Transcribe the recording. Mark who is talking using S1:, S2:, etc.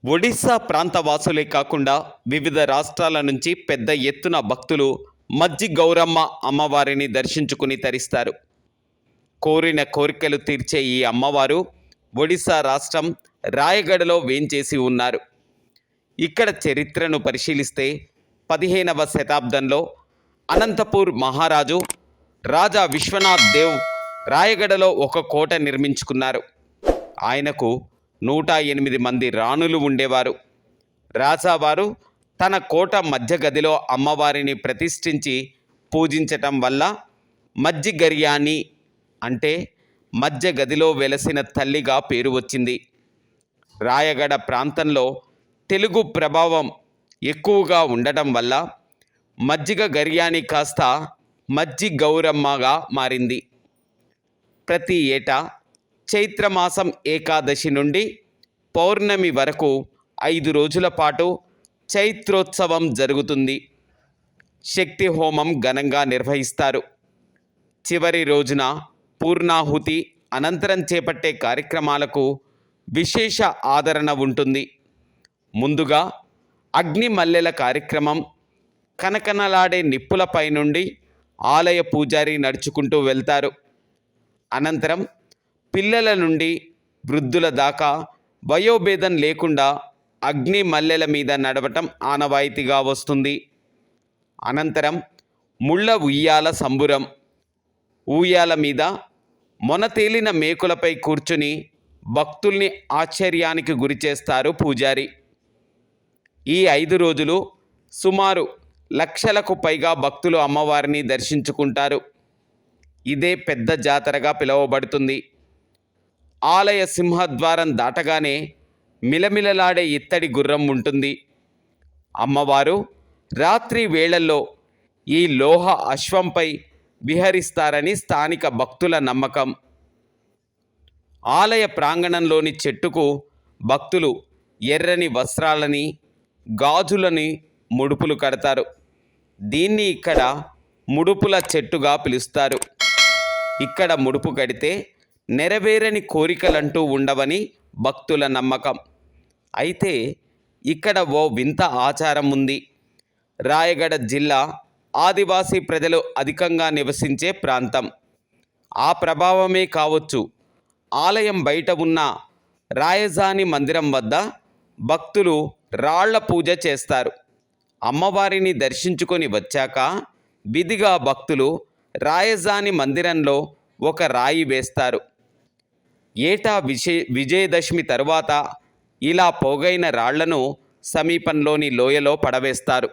S1: ఒడిశా ప్రాంత వాసులే కాకుండా వివిధ రాష్ట్రాల నుంచి పెద్ద ఎత్తున భక్తులు మజ్జి గౌరమ్మ అమ్మవారిని దర్శించుకుని తరిస్తారు. కోరిన కోరికలు తీర్చే ఈ అమ్మవారు ఒడిశా రాష్ట్రం రాయగడలో వేంచేసి ఉన్నారు. ఇక్కడ చరిత్రను పరిశీలిస్తే 15వ శతాబ్దంలో అనంతపూర్ మహారాజు రాజా విశ్వనాథ్ దేవ్ రాయగడలో ఒక కోట నిర్మించుకున్నారు. ఆయనకు 108 మంది రాణులు ఉండేవారు. రాజావారు తన కోట మధ్య గదిలో అమ్మవారిని ప్రతిష్ఠించి పూజించటం వల్ల మజ్జిగర్యాని అంటే మధ్య గదిలో వెలసిన తల్లిగా పేరు వచ్చింది. రాయగడ ప్రాంతంలో తెలుగు ప్రభావం ఎక్కువగా ఉండటం వల్ల మజ్జిగ గర్యాని కాస్త మజ్జి గౌరమ్మగా మారింది. ప్రతి ఏటా చైత్రమాసం ఏకాదశి నుండి పౌర్ణమి వరకు 5 రోజుల పాటు చైత్రోత్సవం జరుగుతుంది. శక్తి హోమం ఘనంగా నిర్వహిస్తారు. చివరి రోజున పూర్ణాహుతి అనంతరం చేపట్టే కార్యక్రమాలకు విశేష ఆదరణ ఉంటుంది. ముందుగా అగ్ని మల్లెల కార్యక్రమం, కనకనలాడే నిప్పులపై నుండి ఆలయ పూజారి నడుచుకుంటూ వెళ్తారు. అనంతరం పిల్లల నుండి వృద్ధుల దాకా వయోభేదం లేకుండా అగ్ని మల్లెల మీద నడవటం ఆనవాయితీగా వస్తుంది. అనంతరం ముళ్ళ ఉయ్యాల సంబురం. ఊయాల మీద మొనతేలిన మేకులపై కూర్చుని భక్తుల్ని ఆశ్చర్యానికి గురిచేస్తారు పూజారి. ఈ 5 రోజులు సుమారు లక్షలకు పైగా భక్తులు అమ్మవారిని దర్శించుకుంటారు. ఇదే పెద్ద జాతరగా పిలువబడుతుంది. ఆలయ సింహద్వారం దాటగానే మిలమిలలాడే ఇత్తడి గుర్రం ఉంటుంది. అమ్మవారు రాత్రి వేళల్లో ఈ లోహ అశ్వంపై విహరిస్తారని స్థానిక భక్తుల నమ్మకం. ఆలయ ప్రాంగణంలోని చెట్టుకు భక్తులు ఎర్రని వస్త్రాలని, గాజులని ముడుపులు కడతారు. దీన్ని ఇక్కడ ముడుపుల చెట్టుగా పిలుస్తారు. ఇక్కడ ముడుపు కడితే నెరవేరని కోరికలంటూ ఉండవని భక్తుల నమ్మకం. అయితే ఇక్కడ ఓ వింత ఆచారం ఉంది. రాయగడ జిల్లా ఆదివాసీ ప్రజలు అధికంగా నివసించే ప్రాంతం. ఆ ప్రభావమే కావచ్చు, ఆలయం బయట ఉన్న రాయజాని మందిరం వద్ద భక్తులు రాళ్ల పూజ చేస్తారు. అమ్మవారిని దర్శించుకొని వచ్చాక విధిగా భక్తులు రాయజాని మందిరంలో ఒక రాయి వేస్తారు. ఏటా విజయదశమి తరువాత ఇలా పోగైన రాళ్లను సమీపంలోని లోయలో పడవేస్తారు.